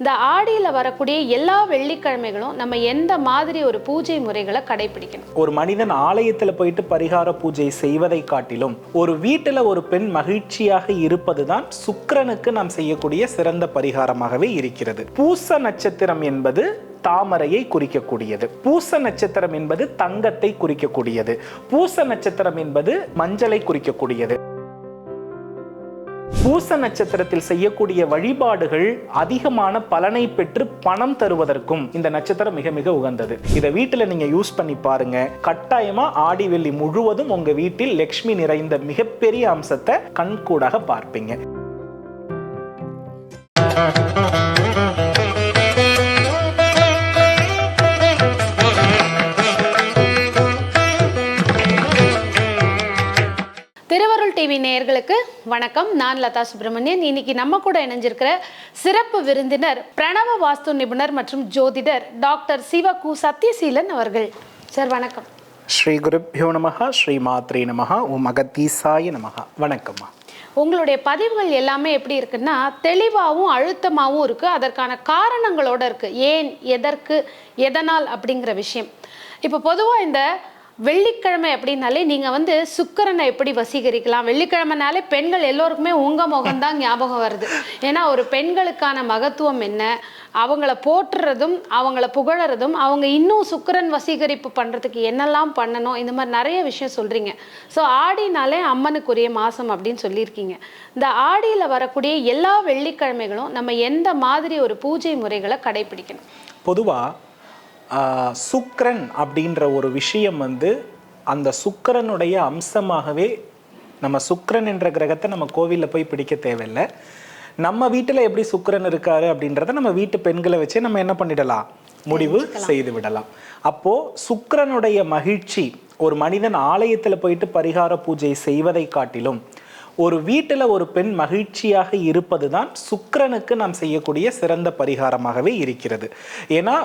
இந்த ஆடியில் வரக்கூடிய எல்லா வெள்ளிக்கிழமைகளும் நம்ம எந்த மாதிரி ஒரு பூஜை முறைகளை கடைபிடிக்கணும்? ஒரு மனிதன் ஆலயத்தில் போயிட்டு பரிகார பூஜை செய்வதை காட்டிலும் ஒரு வீட்டில் ஒரு பெண் மகிழ்ச்சியாக இருப்பதுதான் சுக்கிரனுக்கு நாம் செய்யக்கூடிய சிறந்த பரிகாரமாகவே இருக்கிறது. பூச நட்சத்திரம் என்பது தாமரையை குறிக்கக்கூடியது. பூச நட்சத்திரம் என்பது தங்கத்தை குறிக்கக்கூடியது. பூச நட்சத்திரம் என்பது மஞ்சளை குறிக்கக்கூடியது. பூச நட்சத்திரத்தில் செய்யக்கூடிய வழிபாடுகள் அதிகமான பலனை பெற்று பணம் தருவதற்கும் இந்த நட்சத்திரம் மிக மிக உகந்தது. இதை வீட்டில் நீங்க யூஸ் பண்ணி பாருங்க. கட்டாயமா ஆடி வெள்ளி முழுவதும் உங்க வீட்டில் லட்சுமி நிறைந்த மிகப்பெரிய அம்சத்தை கண்கூடாக பார்ப்பீங்க. திருவருள் டிவி நேயர்களுக்கு வணக்கம். நான் லதா சுப்பிரமணியன். இன்னைக்கு நம்ம கூட இணைஞ்சிருக்கிற சிறப்பு விருந்தினர் பிரணவ வாஸ்து நிபுணர் மற்றும் ஜோதிடர் டாக்டர் சிவ கு சத்யசீலன் அவர்கள். சார் வணக்கம். ஸ்ரீ குருப்யோ நமஹ, ஸ்ரீ மாத்ரே நமஹ, ஓம் அகத்தீசாய நமஹ. வணக்கம்மா. உங்களுடைய பதிவுகள் எல்லாமே எப்படி இருக்குன்னா தெளிவாகவும் அழுத்தமாகவும் இருக்கு. அதற்கான காரணங்களோட இருக்கு. ஏன், எதற்கு, எதனால் அப்படிங்கிற விஷயம். இப்போ பொதுவாக இந்த வெள்ளிக்கிழமை அப்படின்னாலே நீங்கள் சுக்கிரனை எப்படி வசீகரிக்கலாம்? வெள்ளிக்கிழமைனாலே பெண்கள் எல்லோருக்குமே உங்கள் முகம்தான் ஞாபகம் வருது. ஏன்னா ஒரு பெண்களுக்கான மகத்துவம் என்ன, அவங்கள போற்றுறதும் அவங்கள புகழறதும், அவங்க இன்னும் சுக்கிரன் வசீகரிப்பு பண்ணுறதுக்கு என்னெல்லாம் பண்ணணும், இந்த மாதிரி நிறைய விஷயம் சொல்கிறீங்க. ஸோ ஆடினாலே அம்மனுக்குரிய மாதம் அப்படின்னு சொல்லியிருக்கீங்க. இந்த ஆடியில் வரக்கூடிய எல்லா வெள்ளிக்கிழமைகளும் நம்ம எந்த மாதிரி ஒரு பூஜை முறைகளை கடைபிடிக்கணும்? பொதுவாக சுக்கிரன் அப்படின்ற ஒரு விஷயம் அந்த சுக்கிரனுடைய அம்சமாகவே நம்ம சுக்கிரன் என்ற கிரகத்தை நம்ம கோவிலில் போய் பிடிக்க தேவையில்லை. நம்ம வீட்டில் எப்படி சுக்கிரன் இருக்காரு அப்படின்றத நம்ம வீட்டு பெண்களை வச்சு நம்ம என்ன பண்ணிடலாம், முடிவு செய்து விடலாம். அப்போ சுக்கிரனுடைய மகிழ்ச்சி, ஒரு மனிதன் ஆலயத்தில் போயிட்டு பரிகார பூஜை செய்வதை காட்டிலும் ஒரு வீட்டில் ஒரு பெண் மகிழ்ச்சியாக இருப்பது தான் சுக்கிரனுக்கு நாம் செய்யக்கூடிய சிறந்த பரிகாரமாகவே இருக்கிறது. ஏன்னா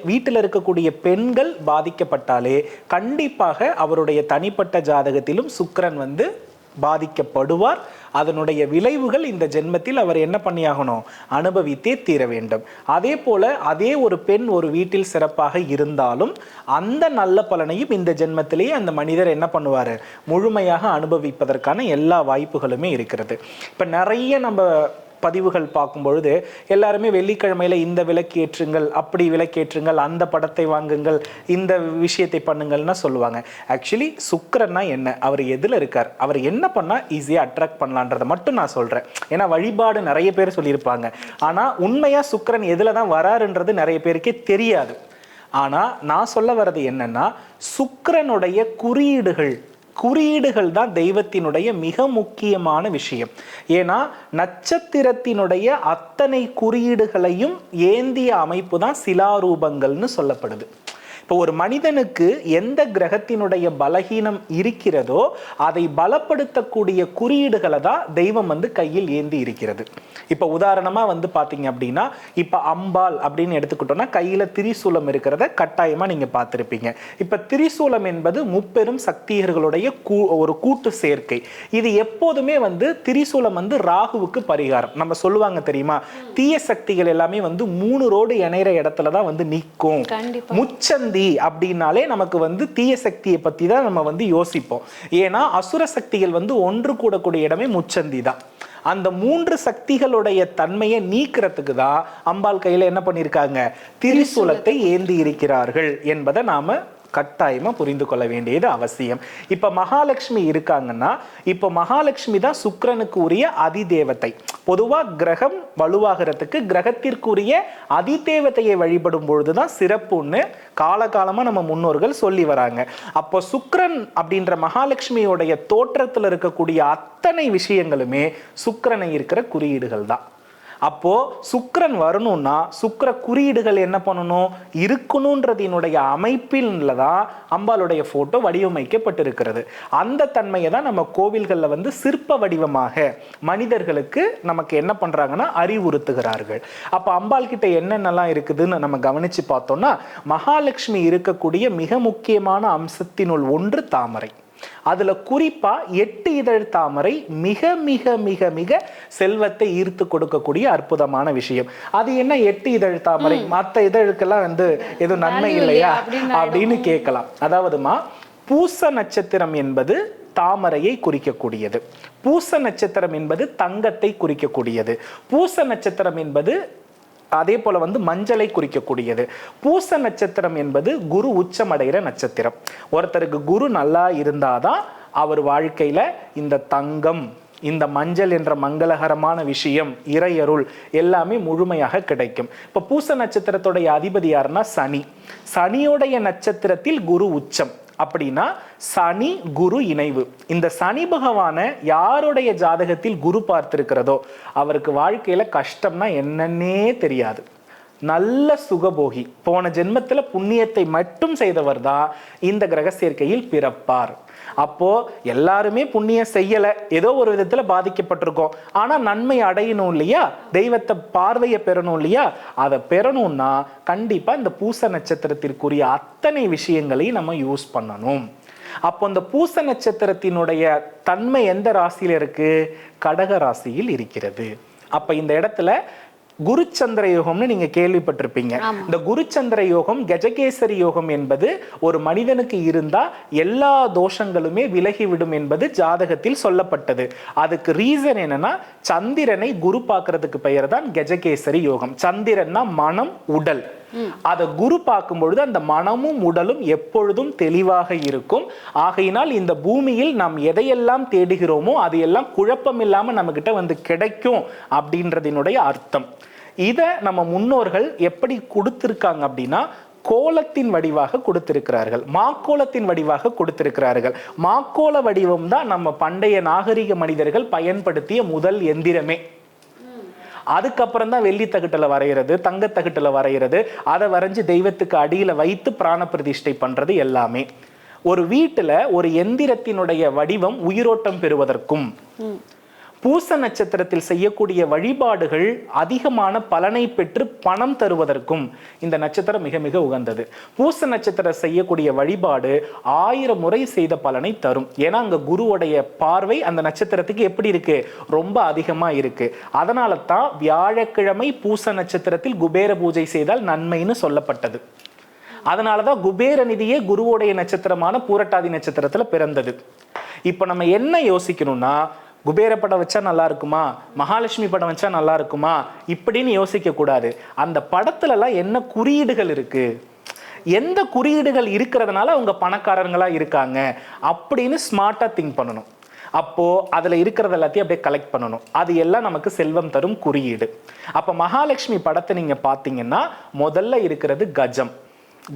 வீட்டில் இருக்கக்கூடிய பெண்கள் பாதிக்கப்பட்டாலே கண்டிப்பாக அவருடைய தனிப்பட்ட ஜாதகத்திலும் சுக்கிரன் பாதிக்கப்படுவார். அதனுடைய விளைவுகள் இந்த ஜென்மத்தில் அவர் என்ன பண்ணியாகணும், அனுபவித்தே தீர வேண்டும். அதே போல அதே ஒரு பெண் ஒரு வீட்டில் சிறப்பாக இருந்தாலும் அந்த நல்ல பலனையும் இந்த ஜென்மத்திலேயே அந்த மனிதர் என்ன பண்ணுவார், முழுமையாக அனுபவிப்பதற்கான எல்லா வாய்ப்புகளுமே இருக்கிறது. இப்போ நிறைய நம்ம பதிவுகள் பார்க்கும் பொழுது எல்லாருமே வெள்ளிக்கிழமையில இந்த விளக்கேற்றுங்கள், அப்படி விளக்கேற்றுங்கள், அந்த படத்தை வாங்குங்கள், இந்த விஷயத்தை பண்ணுங்கள்னா சொல்லுவாங்க. ஆக்சுவலி சுக்கிரன்னா என்ன, அவர் எதில் இருக்கார், அவர் என்ன பண்ணால் ஈஸியாக அட்ராக்ட் பண்ணலான்றதை மட்டும் நான் சொல்கிறேன். ஏன்னா வழிபாடு நிறைய பேர் சொல்லியிருப்பாங்க, ஆனால் உண்மையாக சுக்கிரன் எதில் தான் வராருன்றது நிறைய பேருக்கே தெரியாது. ஆனால் நான் சொல்ல வர்றது என்னன்னா, சுக்கிரனுடைய குறியீடுகள் தான் தெய்வத்தினுடைய மிக முக்கியமான விஷயம். ஏன்னா நட்சத்திரத்தினுடைய அத்தனை குறியீடுகளையும் ஏந்திய அமைப்பு தான் சிலாரூபங்கள்னு சொல்லப்படுது. இப்போ ஒரு மனிதனுக்கு எந்த கிரகத்தினுடைய பலகீனம் இருக்கிறதோ அதை பலப்படுத்தக்கூடிய குறியீடுகளை தான் தெய்வம் கையில் ஏந்தி இருக்கிறது. இப்போ உதாரணமாக பார்த்தீங்க அப்படின்னா, இப்போ அம்பாள் அப்படின்னு எடுத்துக்கிட்டோம்னா கையில் திரிசூலம் இருக்கிறத கட்டாயமாக நீங்கள் பார்த்துருப்பீங்க. இப்போ திரிசூலம் என்பது முப்பெரும் சக்தியர்களுடைய ஒரு கூட்டு சேர்க்கை. இது எப்போதுமே திரிசூலம் ராகுவுக்கு பரிகாரம். நம்ம சொல்லுவாங்க தெரியுமா, தீய சக்திகள் எல்லாமே 3 ரோடு இணைகிற இடத்துல தான் நிற்கும். முச்சந்தி அப்படின்னாலே நமக்கு தீய சக்தியை பத்தி தான் நம்ம யோசிப்போம். ஏன்னா அசுர சக்திகள் ஒன்று கூடக்கூடிய இடமே முச்சந்தி தான். அந்த 3 சக்திகளுடைய தன்மையை நீக்கிறதுக்கு தான் அம்பாள் கையில என்ன பண்ணியிருக்காங்க, திரிசூலத்தை ஏந்தி இருக்கிறார்கள் என்பதை நாம கட்டாயமா புரிந்து கொள்ள வேண்டியது அவசியம். இப்ப மகாலட்சுமி இருக்காங்கன்னா, இப்ப மகாலட்சுமி தான் சுக்கிரனுக்கு உரிய அதிதேவதை. பொதுவா கிரகம் வலுவாகிறதுக்கு கிரகத்திற்குரிய அதிதேவதையை வழிபடும் பொழுதுதான் சிறப்புன்னு காலகாலமா நம்ம முன்னோர்கள் சொல்லி வராங்க. அப்போ சுக்கிரன் அப்படின்ற மகாலட்சுமியோடைய தோற்றத்தில் இருக்கக்கூடிய அத்தனை விஷயங்களுமே சுக்கிரனை இருக்கிற குறியீடுகள் தான். அப்போ சுக்கிரன் வரணும்னா சுக்கிர குறியீடுகள் என்ன பண்ணணும், இருக்கணும்ன்றதினுடைய அமைப்பில் தான் அம்பாளுடைய போட்டோ வடிவமைக்கப்பட்டிருக்கிறது. அந்த தன்மையை தான் நம்ம கோவில்களில் சிற்ப வடிவமாக மனிதர்களுக்கு நமக்கு என்ன பண்றாங்கன்னா அறிவுறுத்துகிறார்கள். அப்ப அம்பாள் கிட்ட என்னென்னலாம் இருக்குதுன்னு நம்ம கவனிச்சு பார்த்தோம்னா, மகாலட்சுமி இருக்கக்கூடிய மிக முக்கியமான அம்சத்தினுள் ஒன்று தாமரை. அதுல குறிப்பா 8 இதழ் தாமரை மிக மிக மிக மிக செல்வத்தை ஈர்த்து கொடுக்கக்கூடிய அற்புதமான விஷயம். அது என்ன 8 இதழ் தாமரை, மற்ற இதழுக்கெல்லாம் எதுவும் நன்மை இல்லையா அப்படின்னு கேட்கலாம். அதாவதுமா, பூச நட்சத்திரம் என்பது தாமரையை குறிக்கக்கூடியது. பூச நட்சத்திரம் என்பது தங்கத்தை குறிக்கக்கூடியது. பூச நட்சத்திரம் என்பது அதே போல மஞ்சளை குறிக்கக்கூடியது. பூச நட்சத்திரம் என்பது குரு உச்சமடைகிற நட்சத்திரம். ஒருத்தருக்கு குரு நல்லா இருந்தாதான் அவர் வாழ்க்கையில இந்த தங்கம், இந்த மஞ்சள் என்ற மங்களகரமான விஷயம், இறையருள் எல்லாமே முழுமையாக கிடைக்கும். இப்ப பூச நட்சத்திரத்துடைய அதிபதி யாருன்னா சனி. சனியோடைய நட்சத்திரத்தில் குரு உச்சம். அப்படின்னா சனி குரு இணைவு. இந்த சனி பகவான யாருடைய ஜாதகத்தில் குரு பார்த்திருக்கிறதோ அவருக்கு வாழ்க்கையில கஷ்டம்னா என்னன்னே தெரியாது. நல்ல சுகபோகி. போன ஜென்மத்துல புண்ணியத்தை மட்டும் செய்தவர் தான் இந்த கிரக சேர்க்கையில் பிறப்பார். அப்போ எல்லாருமே புண்ணியம் செய்யல, ஏதோ ஒரு விதத்துல பாதிக்கப்பட்டிருக்கோம். ஆனா நன்மை அடையணும் இல்லையா, தெய்வத்தை பார்வையை பெறணும் இல்லையா, அதை பெறணும்னா கண்டிப்பா இந்த பூச நட்சத்திரத்திற்குரிய அத்தனை விஷயங்களையும் நம்ம யூஸ் பண்ணணும். அப்போ இந்த பூச நட்சத்திரத்தினுடைய தன்மை எந்த ராசியில இருக்கு? கடக ராசியில் இருக்கிறது. அப்ப இந்த இடத்துல குருச்சந்திர யோகம்னு நீங்க கேள்விப்பட்டிருப்பீங்க. இந்த குருச்சந்திர யோகம், கஜகேசரி யோகம் என்பது ஒரு மனிதனுக்கு இருந்தா எல்லா தோஷங்களுமே விலகிவிடும் என்பது ஜாதகத்தில் சொல்லப்பட்டது. அதுக்கு ரீசன் என்னன்னா, சந்திரனை குரு பார்க்கறதுக்கு பெயர் தான் கஜகேசரி யோகம். சந்திரன்னா மனம், உடல். அதை குரு பார்க்கும் பொழுது அந்த மனமும் உடலும் எப்பொழுதும் தெளிவாக இருக்கும். ஆகையினால் இந்த பூமியில் நாம் எதையெல்லாம் தேடுகிறோமோ அது எல்லாம் குழப்பம் இல்லாம நம்ம கிட்ட கிடைக்கும் அப்படின்றதினுடைய அர்த்தம். இதை நம்ம முன்னோர்கள் எப்படி கொடுத்திருக்காங்க அப்படின்னா, கோலத்தின் வடிவாக கொடுத்திருக்கிறார்கள், மாக்கோலத்தின் வடிவாக கொடுத்திருக்கிறார்கள். மாக்கோல வடிவம் தான் நம்ம பண்டைய நாகரிக மனிதர்கள் பயன்படுத்திய முதல் எந்திரமே. அதுக்கப்புறம் தான் வெள்ளி தகட்டுல வரைகிறது, தங்க தகட்டுல வரைகிறது, அதை வரைஞ்சு தெய்வத்துக்கு அடியில வைத்து பிராண பிரதிஷ்டை பண்றது எல்லாமே. ஒரு வீட்டுல ஒரு எந்திரத்தினுடைய வடிவம் உயிரோட்டம் பெறுவதற்கும், பூச நட்சத்திரத்தில் செய்யக்கூடிய வழிபாடுகள் அதிகமான பலனை பெற்று பணம் தருவதற்கும் இந்த நட்சத்திரம் மிக மிக உகந்தது. பூச நட்சத்திரம் செய்யக்கூடிய வழிபாடு 1000 முறை செய்த பலனை தரும். ஏன்னா அங்க குருவுடைய பார்வை அந்த நட்சத்திரத்துக்கு எப்படி இருக்கு? ரொம்ப அதிகமா இருக்கு. அதனால தான் வியாழக்கிழமை பூச நட்சத்திரத்தில் குபேர பூஜை செய்தால் நன்மைன்னு சொல்லப்பட்டது. அதனாலதான் குபேர நிதியே குருவுடைய நட்சத்திரமான பூரட்டாதி நட்சத்திரத்துல பிறந்தது. இப்ப நம்ம என்ன யோசிக்கணும்னா, குபேர படம் வச்சா நல்லா இருக்குமா, மகாலட்சுமி படம் வச்சா நல்லா இருக்குமா இப்படின்னு யோசிக்க கூடாது. அந்த படத்துல எல்லாம் என்ன குறியீடுகள் இருக்கு, எந்த குறியீடுகள் இருக்கிறதுனால அவங்க பணக்காரங்களா இருக்காங்க அப்படின்னு ஸ்மார்ட்டா திங்க் பண்ணணும். அப்போ அதுல இருக்கிறது எல்லாத்தையும் அப்படியே கலெக்ட் பண்ணணும். அது எல்லாம் நமக்கு செல்வம் தரும் குறியீடு. அப்ப மகாலட்சுமி படத்தை நீங்க பாத்தீங்கன்னா முதல்ல இருக்கிறது கஜம்,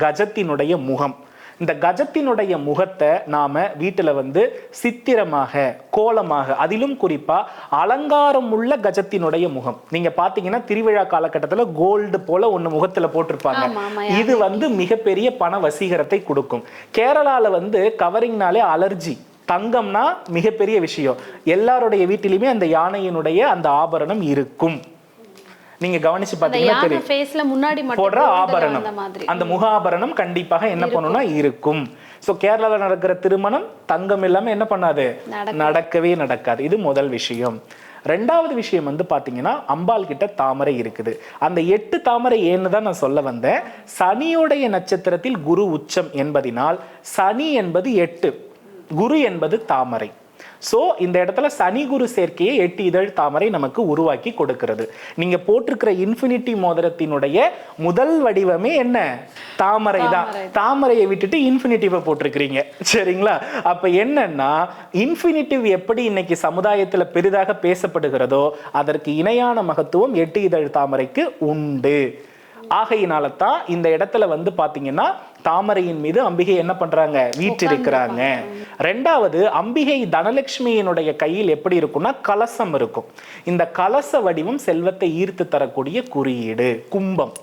கஜத்தினுடைய முகம். இந்த கஜத்தினுடைய முகத்தை நாம வீட்டுல சித்திரமாக, கோலமாக, அதிலும் குறிப்பா அலங்காரம் உள்ள கஜத்தினுடைய முகம் நீங்க பாத்தீங்கன்னா திருவிழா காலகட்டத்துல கோல்டு போல ஒண்ணு முகத்துல போட்டிருப்பாங்க. இது மிகப்பெரிய பண வசீகரத்தை கொடுக்கும். கேரளால கவரிங்னாலே அலர்ஜி, தங்கம்னா மிகப்பெரிய விஷயம். எல்லாருடைய வீட்டிலுமே அந்த யானையினுடைய அந்த ஆபரணம் இருக்கும். நீங்க கவனிச்சு பாத்தீங்கன்னா தெரியும். போடுற ஆபரணம், அந்த முக ஆபரணம் கண்டிப்பாக என்ன பண்ணும்னா இருக்கும். சோ கேரளால நடக்கிற திருமணம் தங்கம் இல்லாம என்ன பண்ணாது, நடக்கவே நடக்காது. இது முதல் விஷயம். ரெண்டாவது விஷயம் பாத்தீங்கன்னா, அம்பாள் கிட்ட தாமரை இருக்குது. அந்த 8 தாமரை ஏன்னு தான் நான் சொல்ல வந்தேன். சனியோடைய நட்சத்திரத்தில் குரு உச்சம் என்பதினால் சனி என்பது 8, குரு என்பது தாமரை. சோ இந்த இடத்துல சனி குரு சேர்க்கையை 8 இதழ் தாமரை நமக்கு உருவாக்கி கொடுக்கிறது. நீங்க போட்டிருக்கிற இன்ஃபினிட்டி மோதிரத்தினுடைய முதல் வடிவமே என்ன? தாமரை தான். தாமரையை விட்டுட்டு இன்ஃபினிட்டிவ் போட்டிருக்கிறீங்க, சரிங்களா? அப்ப என்னன்னா, இன்ஃபினிட்டிவ் எப்படி இன்னைக்கு சமுதாயத்துல பெரிதாக பேசப்படுகிறதோ அதற்கு இணையான மகத்துவம் 8 இதழ் தாமரைக்கு உண்டு. ஆகையினால தான் இந்த இடத்துல பாத்தீங்கன்னா தாமரையின் மீது அம்பிகை என்ன பண்றாங்க, வீற்றிருக்கிறாங்க. ரெண்டாவது, அம்பிகை தனலட்சுமியினுடைய கையில் எப்படி இருக்கும்னா கலசம் இருக்கும். இந்த கலச வடிவம் செல்வத்தை ஈர்த்து தரக்கூடிய குறியீடு. கும்பம்,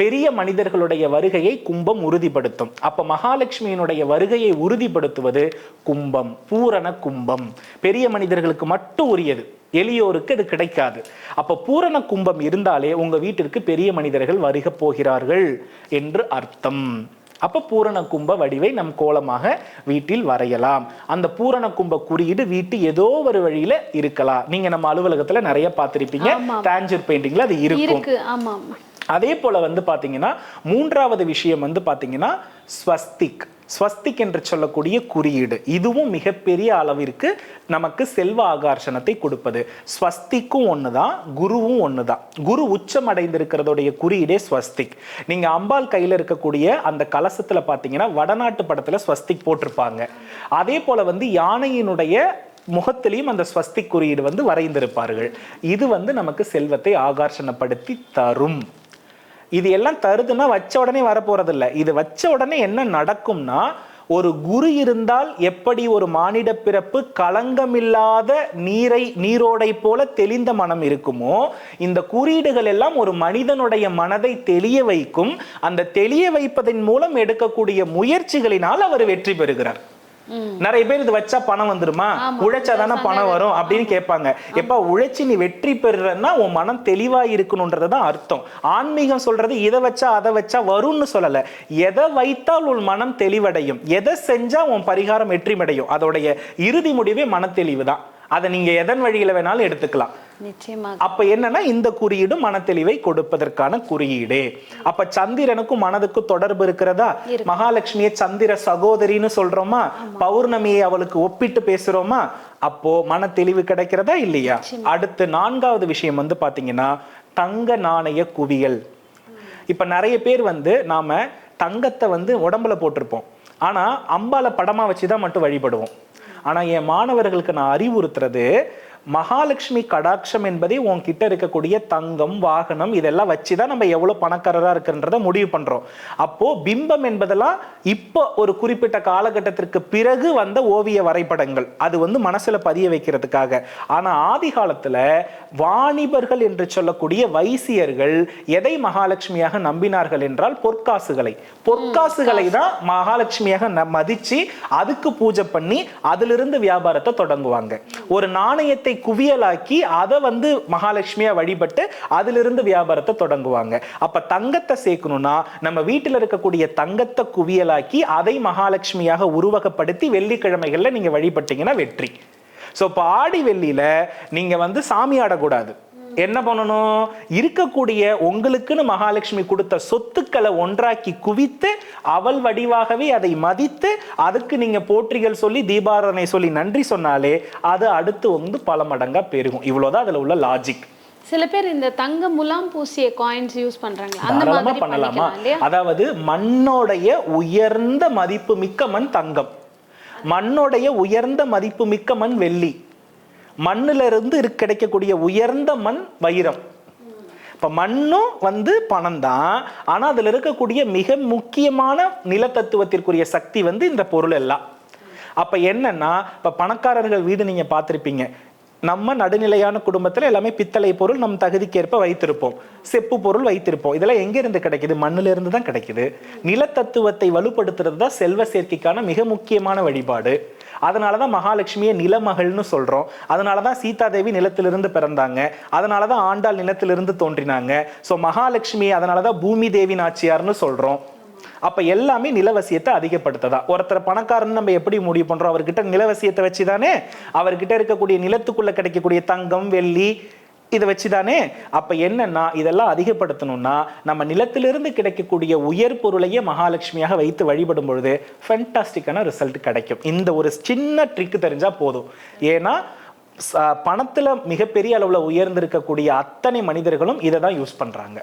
பெரிய மனிதர்களுடைய வருகையை கும்பம் உறுதிப்படுத்தும். அப்ப மகாலட்சுமியினுடைய வருகையை உறுதிப்படுத்துவது கும்பம், பூரண கும்பம். பெரிய மனிதர்களுக்கு மட்டும் உரியது, எளியோருக்கு அது கிடைக்காது. அப்ப பூரண கும்பம் இருந்தாலே உங்க வீட்டிற்கு பெரிய மனிதர்கள் வருக போகிறார்கள் என்று அர்த்தம். அப்ப பூரண கும்ப வடிவை நம் கோலமாக வீட்டில் வரையலாம். அந்த பூரண கும்ப குறியீடு வீட்டு ஏதோ ஒரு வழியில இருக்கலாம். நீங்க நம்ம அலுவலகத்துல நிறைய பார்த்திருப்பீங்க, டாஞ்சர் பெயிண்டிங்ல அது இருக்கும். அதே போல வந்து பாத்தீங்கன்னா மூன்றாவது விஷயம் வந்து பாத்தீங்கன்னா ஸ்வஸ்திக். ஸ்வஸ்திக் என்று சொல்லக்கூடிய குறியீடு, இதுவும் மிகப்பெரிய அளவிற்கு நமக்கு செல்வ ஆகர்ஷணத்தை கொடுப்பது. ஸ்வஸ்திக்கும் ஒண்ணுதான், குருவும் ஒண்ணுதான். குரு உச்சம் அடைந்திருக்கிறதுடைய குறியீடே ஸ்வஸ்திக். நீங்க அம்பாள் கையில இருக்கக்கூடிய அந்த கலசத்துல பாத்தீங்கன்னா வடநாட்டு படத்துல ஸ்வஸ்திக் போட்டிருப்பாங்க. அதே போல வந்து யானையினுடைய முகத்திலையும் அந்த ஸ்வஸ்திக் குறியீடு வந்து வரைந்திருப்பார்கள். இது வந்து நமக்கு செல்வத்தை ஆகர்ஷணப்படுத்தி தரும். இது எல்லாம் தருதுன்னா வச்ச உடனே வரப்போறதில்லை. இது வச்ச உடனே என்ன நடக்கும்னா, ஒரு குரு இருந்தால் எப்படி ஒரு மானிட பிறப்பு களங்கமில்லாத நீரோடை போல தெளிந்த மனம் இருக்குமோ, இந்த குறியீடுகள் எல்லாம் ஒரு மனிதனுடைய மனதை தெளிய வைக்கும். அந்த தெளிய வைப்பதன் மூலம் எடுக்கக்கூடிய முயற்சிகளினால் அவர் வெற்றி பெறுகிறார். நிறைய பேர் இது வச்சா பணம் வந்துருமா, உழைச்சாதானே பணம் வரும் அப்படின்னு கேட்பாங்க. எப்ப உழைச்சி நீ வெற்றி பெறுறன்னா உன் மனம் தெளிவா இருக்கணும்ன்றதுதான் அர்த்தம். ஆன்மீகம் சொல்றது இதை வச்சா அதை வச்சா வரும்னு சொல்லல. எதை வைத்தால் உன் மனம் தெளிவடையும், எதை செஞ்சா உன் பரிகாரம் வெற்றிமடையும், அதோடைய இறுதி முடிவே மன தெளிவு தான். அதை நீங்க எதன் வழியில வேணாலும் எடுத்துக்கலாம். அப்ப என்னன்னா இந்த குறியீடு மனத்தெளிவை கொடுப்பதற்கான குறியீடு. அப்ப சந்திரனுக்கும் மனதுக்கும் தொடர்பு இருக்கிறதா? மகாலட்சுமியை சந்திர சகோதரின்னு சொல்றோமா, பௌர்ணமியை அவளுக்கு ஒப்பிட்டு பேசுறோமா, அப்போ மன தெளிவு கிடைக்கிறதா இல்லையா? அடுத்து நான்காவது விஷயம் வந்து பாத்தீங்கன்னா தங்க நாணய குவியல். இப்ப நிறைய பேர் வந்து நாம தங்கத்தை வந்து உடம்புல போட்டிருப்போம், ஆனா அம்பால படமா வச்சுதான் மட்டும் வழிபடுவோம். ஆனா என் மாணவர்களுக்கு நான் அறிவுறுத்துறது, மகாலட்சுமி கடாட்சம் என்பதே உன்கிட்ட இருக்கக்கூடிய தங்கம், வாகனம் இதெல்லாம் வச்சுதான் நம்ம எவ்வளவு பணக்காரரா இருக்குன்றத முடிவு பண்றோம். அப்போ பிம்பம் என்பதெல்லாம் இப்போ ஒரு குறிப்பிட்ட காலகட்டத்திற்கு பிறகு வந்த ஓவிய வரைபடங்கள், அது வந்து மனசுல பதிய வைக்கிறதுக்காக. ஆனா ஆதி காலத்துல வாணிபர்கள் என்று சொல்லக்கூடிய வைசியர்கள் எதை மகாலட்சுமியாக நம்பினார்கள் என்றால் பொற்காசுகளை. பொற்காசுகளை தான் மகாலட்சுமியாக மதிச்சு அதுக்கு பூஜை பண்ணி அதிலிருந்து வியாபாரத்தை தொடங்குவாங்க. ஒரு நாணயத்தை குவியலாக்கி அதை வந்து மகாலட்சுமியா வழிபட்டு அதிலிருந்து வியாபாரத்தை தொடங்குவாங்க. அப்ப தங்கத்தை சேர்க்கணும்னா நம்ம வீட்டில் இருக்கக்கூடிய தங்கத்தை குவியலாக்கி அதை மகாலட்சுமியாக உருவகப்படுத்தி வெள்ளிக்கிழமைகள்ல நீங்க வழிபட்டீங்கன்னா வெற்றி. சோ இப்ப ஆடி வெள்ளியில நீங்க வந்து சாமி ஆடக்கூடாது. என்ன பண்ணணும், இருக்கக்கூடிய உங்களுக்குன்னு மகாலட்சுமி கொடுத்த சொத்துக்களை ஒன்றாக்கி குவித்து அவள் வடிவாகவே அதை மதித்து அதுக்கு நீங்க போற்றிகள் சொல்லி தீபாராதனை சொல்லி நன்றி சொன்னாலே அது அடுத்து வந்து பல மடங்கா பெருகும். இவ்வளவுதான் அதுல உள்ள லாஜிக். சில பேர் இந்த தங்க முலாம் பூசிய காயின்ஸ் யூஸ் பண்றாங்க, அந்த தாராளமா மாதிரி பண்ணலாமா? அதாவது மண்ணோடைய உயர்ந்த மதிப்பு மிக்க மண் தங்கம், மண்ணோடைய உயர்ந்த மதிப்பு மிக்க மண் வெள்ளி, மண்ணுல இருந்து கிடைக்கக்கூடிய உயர்ந்த மண் வைரம். இப்ப மண்ணும் வந்து பணம் தான், ஆனா அதுல இருக்கக்கூடிய மிக முக்கியமான நிலத்தத்துவத்திற்குரிய சக்தி வந்து இந்த பொருள் எல்லாம். அப்ப என்னன்னா, இப்ப பணக்காரர்கள் வீடு நீங்க பார்த்திருப்பீங்க, நம்ம நடுநிலையான குடும்பத்துல எல்லாமே பித்தளை பொருள் நம் தகுதிக்கேற்ப வைத்திருப்போம், செப்பு பொருள் வைத்திருப்போம். இதெல்லாம் எங்க இருந்து கிடைக்குது? மண்ணுல இருந்து தான் கிடைக்குது. நிலத்தத்துவத்தை வலுப்படுத்துறது தான் செல்வ சேர்க்கைக்கான மிக முக்கியமான வழிபாடு. அதனாலதான் மகாலட்சுமியை நிலமகள்னு சொல்றோம். அதனாலதான் சீதாதேவி நிலத்திலிருந்து பிறந்தாங்க, அதனாலதான் ஆண்டாள் நிலத்திலிருந்து தோன்றினாங்க. சோ மகாலட்சுமி அதனாலதான் பூமி தேவி நாச்சியார்னு சொல்றோம். அப்ப எல்லாமே நிலவசியத்தை அதிகப்படுத்ததா. ஒருத்தர் பணக்காரன் நம்ம எப்படி முடிவு பண்றோம்? அவர்கிட்ட நிலவசியத்தை வச்சுதானே, அவர்கிட்ட இருக்கக்கூடிய நிலத்துக்குள்ள கிடைக்கக்கூடிய தங்கம் வெள்ளி இதை வச்சுதானே. அப்ப என்னன்னா, இதெல்லாம் அதிகப்படுத்தணும்னா நம்ம நிலத்திலிருந்து கிடைக்கக்கூடிய உயர் பொருளையே மகாலட்சுமியாக வைத்து வழிபடும் பொழுது ஃபேண்டாஸ்டிக்கான ரிசல்ட் கிடைக்கும். இந்த ஒரு சின்ன ட்ரிக் தெரிஞ்சா போதும். ஏன்னா பணத்துல மிகப்பெரிய அளவுல உயர்ந்திருக்கக்கூடிய அத்தனை மனிதர்களும் இதை தான் யூஸ் பண்றாங்க.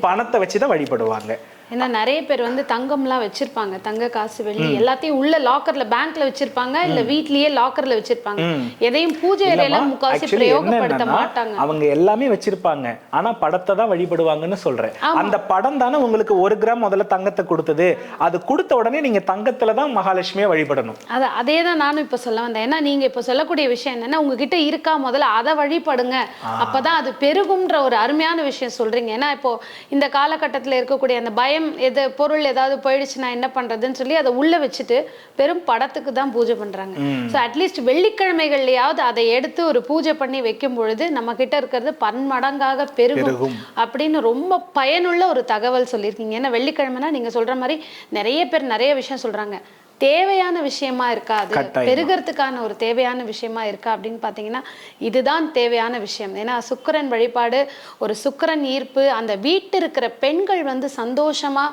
பணத்தை வச்சுதான் வழிபடுவாங்க. ஏன்னா நிறைய பேர் வந்து தங்கம்லாம் வச்சிருப்பாங்க, தங்க காசு வெள்ளி எல்லாத்தையும் உள்ள லாக்கர்ல பேங்க்ல வச்சிருப்பாங்க, இல்ல வீட்லயே லாக்கர்ல வச்சிருப்பாங்க. எதையும் பூஜை அறையில முக்காசி பிரயோகப்படுத்த மாட்டாங்க. அவங்க எல்லாமே வச்சிருப்பாங்க, ஆனா படத்தை தான் வழிபடுவாங்கன்னு சொல்றேன். அந்த படம் தானே உங்களுக்கு 1 கிராம் முதல்ல தங்கத்தை கொடுத்தது. அது கொடுத்த உடனே நீங்க தங்கத்துல தான் மகாலட்சுமியை வழிபடணும். அதே தான் நானும் இப்ப சொல்ல வந்தேன். ஏன்னா நீங்க இப்ப சொல்லக்கூடிய விஷயம் என்னன்னா, உங்ககிட்ட இருக்கா முதல்ல அதை வழிபடுங்க, அப்பதான் அது பெருகும்ன்ற ஒரு அருமையான விஷயம் சொல்றீங்க. ஏன்னா இப்போ இந்த காலகட்டத்துல இருக்கக்கூடிய அந்த பயம் பயம் பொருள் ஏதாவது போயிடுச்சுன்னா என்ன பண்றதுன்னு சொல்லி அதை உள்ள வச்சுட்டு பெரும் படத்துக்கு தான் பூஜை பண்றாங்க. ஸோ அட்லீஸ்ட் வெள்ளிக்கிழமைகள்லயாவது அதை எடுத்து ஒரு பூஜை பண்ணி வைக்கும் பொழுது நம்ம கிட்ட இருக்கிறது பன்மடங்காக பெருகும் அப்படின்னு ரொம்ப பயனுள்ள ஒரு தகவல் சொல்லியிருக்கீங்க. ஏன்னா வெள்ளிக்கிழமைனா நீங்க சொல்ற மாதிரி நிறைய பேர் நிறைய விஷயம் சொல்றாங்க. தேவையான விஷயமா இருக்கா, அது பெருகிறதுக்கான ஒரு தேவையான விஷயமா இருக்கா அப்படின்னு பார்த்தீங்கன்னா இதுதான் தேவையான விஷயம். ஏன்னா சுக்கிரன் வழிபாடு, ஒரு சுக்கிரன் ஈர்ப்பு, அந்த வீட்டு இருக்கிற பெண்கள் வந்து சந்தோஷமா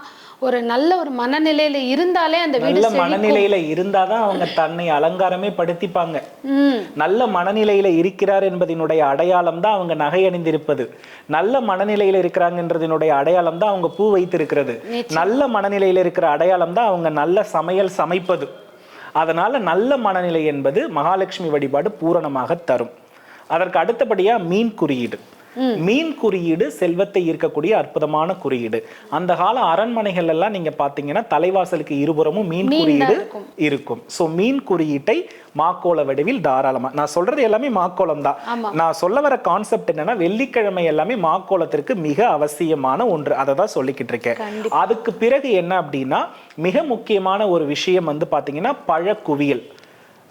ஒரு நல்ல ஒரு மனநிலையில இருந்தாலே அந்த வீடு நல்ல மனநிலையில இருந்தாதான் அவங்க தன்னை அலங்காரமே படுத்திப்பாங்க. நல்ல மனநிலையில இருக்கிறார் என்பதனுடைய அடையாளம் தான் அவங்க நகை அணிந்திருப்பது. நல்ல மனநிலையில இருக்கிறாங்கன்றதனுடைய அடையாளம் தான் அவங்க பூ வைத்திருக்கிறது. நல்ல மனநிலையில இருக்கிற அடையாளம் தான் அவங்க நல்ல சமையல் சமைப்பது. அதனால நல்ல மனநிலை என்பது மகாலட்சுமி வழிபாடு பூரணமாக தரும். அதற்கு அடுத்தபடியா மீன் குறியீடு. மீன் குறியீடு செல்வத்தை ஈர்க்கக்கூடிய அற்புதமான குறியீடு. அந்த கால அரண்மனைகள் எல்லாம் நீங்க பாத்தீங்கன்னா தலைவாசலுக்கு இருபுறமும் மீன் குறியீடு இருக்கும். சோ மீன் குறியீட்டை மாக்கோள வடிவில் தாராளமா, நான் சொல்றது எல்லாமே மாக்கோளம் தான். நான் சொல்ல வர கான்செப்ட் என்னன்னா வெள்ளிக்கிழமை எல்லாமே மாக்கோளத்திற்கு மிக அவசியமான ஒன்று. அதை தான் சொல்லிக்கிட்டு இருக்கேன். அதுக்கு பிறகு என்ன அப்படின்னா மிக முக்கியமான ஒரு விஷயம் வந்து பாத்தீங்கன்னா பழக்குவியல்.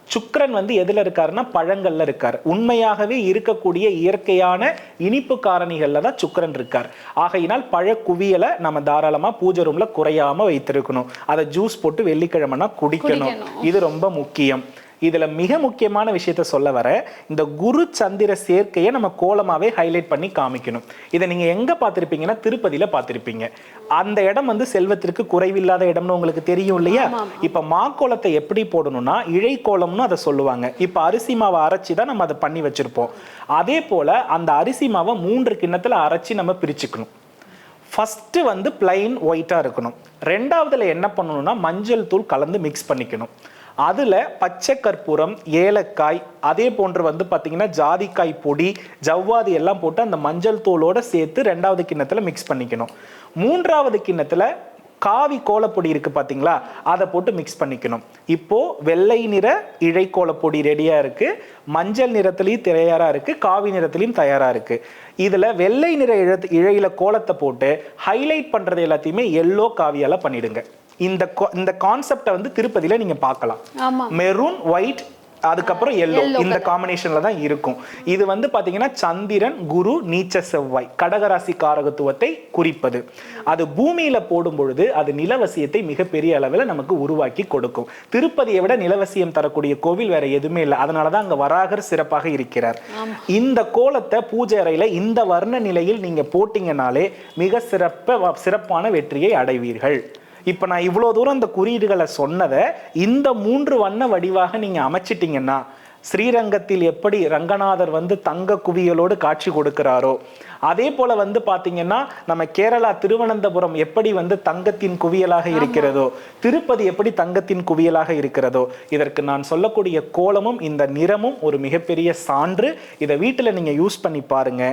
சுக்கிரன் வந்து எதுல இருக்காருன்னா பழங்கள்ல இருக்காரு. உண்மையாகவே இருக்கக்கூடிய இயற்கையான இனிப்பு காரணிகள்ல தான் சுக்கிரன் இருக்கார். ஆகையினால் பழக்குவியலை நம்ம தாராளமா பூஜை ரூம்ல குறையாம வைத்திருக்கணும். அதை ஜூஸ் போட்டு வெள்ளிக்கிழமைனா குடிக்கணும். இது ரொம்ப முக்கியம். இதுல மிக முக்கியமான விஷயத்த சொல்ல வர, இந்த குரு சந்திர சேர்க்கையை நம்ம கோலமாவே ஹைலைட் பண்ணி காமிக்கணும். இதை நீங்க எங்க பார்த்திருப்பீங்கன்னா திருப்பதியில பார்த்திருப்பீங்க. அந்த இடம் வந்து செல்வத்திற்கு குறைவில்லாத இடம்னு உங்களுக்கு தெரியும் இல்லையா? இப்ப மாக்கோலத்தை எப்படி போடணும்னா இழை கோலம்னு அதை சொல்லுவாங்க. இப்ப அரிசி மாவை அரைச்சி தான் நம்ம அதை பண்ணி வச்சிருப்போம். அதே போல அந்த அரிசி மாவை 3 கிண்ணத்துல அரைச்சி நம்ம பிரிச்சுக்கணும். ஃபர்ஸ்ட் வந்து பிளைன் ஒயிட்டா இருக்கணும். ரெண்டாவதுல என்ன பண்ணணும்னா மஞ்சள் தூள் கலந்து மிக்ஸ் பண்ணிக்கணும். அதுல பச்சை கற்பூரம், ஏலக்காய், அதே போன்று வந்து பாத்தீங்கன்னா ஜாதிக்காய் பொடி, ஜவ்வாதி எல்லாம் போட்டு அந்த மஞ்சள் தூளோட சேர்த்து 2வது கிண்ணத்துல மிக்ஸ் பண்ணிக்கணும். 3வது கிண்ணத்துல காவி கோலப்பொடி இருக்கு பாத்தீங்களா, அதை போட்டு மிக்ஸ் பண்ணிக்கணும். இப்போ வெள்ளை நிற இழை கோலப்பொடி ரெடியா இருக்கு, மஞ்சள் நிறத்திலையும் தயாரா இருக்கு, காவி நிறத்திலையும் தயாரா இருக்கு. இதுல வெள்ளை நிற இழையில கோலத்தை போட்டு ஹைலைட் பண்றது எல்லாத்தையுமே எல்லோ காவியால பண்ணிடுங்க. இந்த கான்செப்டை வந்து திருப்பதியில நீங்க பார்க்கலாம். மெரூன், ஒயிட், அதுக்கப்புறம் எல்லோ, இந்த காம்பினேஷன்ல தான் இருக்கும். இது வந்து பாத்தீங்கன்னா சந்திரன், குரு, நீச்ச செவ்வாய் கடகராசி காரகத்துவத்தை குறிப்பது. அது பூமியில போடும் பொழுது அது நிலவசியத்தை மிகப்பெரிய அளவில் நமக்கு உருவாக்கி கொடுக்கும். திருப்பதியை விட நிலவசியம் தரக்கூடிய கோவில் வேற எதுவுமே இல்லை. அதனாலதான் அங்க வராகர் சிறப்பாக இருக்கிறார். இந்த கோலத்தை பூஜை அறையில இந்த வர்ண நிலையில் நீங்க போட்டீங்கனாலே மிக சிறப்பான வெற்றியை அடைவீர்கள். இப்ப நான் இவ்வளவு தூரம் இந்த குறியீடுகளை சொன்னதை இந்த 3 வண்ண வடிவாக நீங்க அமைச்சிட்டீங்கன்னா, ஸ்ரீரங்கத்தில் எப்படி ரங்கநாதர் வந்து தங்க குவியலோடு காட்சி கொடுக்கிறாரோ, அதே போல வந்து பாத்தீங்கன்னா நம்ம கேரளா திருவனந்தபுரம் எப்படி வந்து தங்கத்தின் குவியலாக இருக்கிறதோ, திருப்பதி எப்படி தங்கத்தின் குவியலாக இருக்கிறதோ, இதற்கு நான் சொல்லக்கூடிய கோலமும் இந்த நிறமும் ஒரு மிகப்பெரிய சான்று. இதை வீட்டுல நீங்க யூஸ் பண்ணி பாருங்க.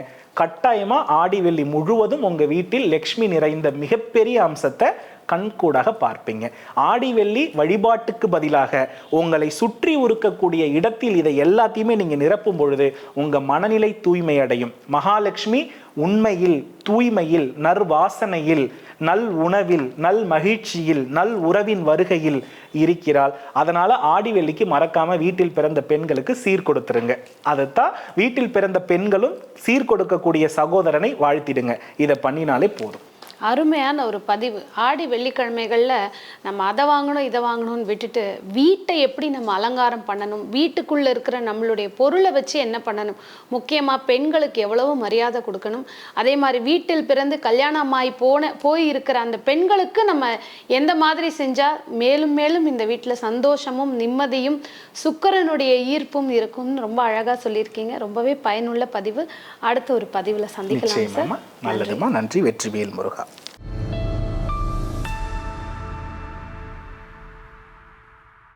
கட்டாயமா ஆடி வெள்ளி முழுவதும் உங்க வீட்டில் லக்ஷ்மி நிறைந்த மிகப்பெரிய அம்சத்தை கண்கூடாக பார்ப்பீங்க. ஆடி வெள்ளி வழிபாட்டுக்கு பதிலாக உங்களை சுற்றி இருக்கக்கூடிய இடத்தில் இதை எல்லாத்தையுமே நீங்க நிரப்பும் பொழுது உங்க மனநிலை தூய்மை அடையும். மகாலட்சுமி உண்மையில், தூய்மையில், நற்வாசனையில், நல் உணவில், நல் மகிழ்ச்சியில், நல் உறவின் வருகையில் இருக்கிறாள். அதனால ஆடி வெள்ளிக்கு மறக்காம வீட்டில் பிறந்த பெண்களுக்கு சீர் கொடுத்துருங்க. அதைத்தான் வீட்டில் பிறந்த பெண்களும் சீர் கொடுக்கக்கூடிய சகோதரனை வாழ்த்திடுங்க. இதை பண்ணினாலே போதும். அருமையான ஒரு பதிவு. ஆடி வெள்ளிக்கிழமைகளில் நம்ம அதை வாங்கணும் இதை வாங்கணும்னு விட்டுட்டு வீட்டை எப்படி நம்ம அலங்காரம் பண்ணணும், வீட்டுக்குள்ளே இருக்கிற நம்மளுடைய பொருளை வச்சு என்ன பண்ணணும், முக்கியமாக பெண்களுக்கு எவ்வளவு மரியாதை கொடுக்கணும், அதே மாதிரி வீட்டில் பிறந்து கல்யாணமாய் போய் இருக்கிற அந்த பெண்களுக்கு நம்ம எந்த மாதிரி செஞ்சால் மேலும் மேலும் இந்த வீட்டில் சந்தோஷமும் நிம்மதியும் சுக்கிரனுடைய ஈர்ப்பும் இருக்கும்னு ரொம்ப அழகாக சொல்லியிருக்கீங்க. ரொம்பவே பயனுள்ள பதிவு. அடுத்த ஒரு பதிவில் சந்திக்கலாம் சார். நல்லதுமா. நன்றி. வெற்றிவேல் முருகா.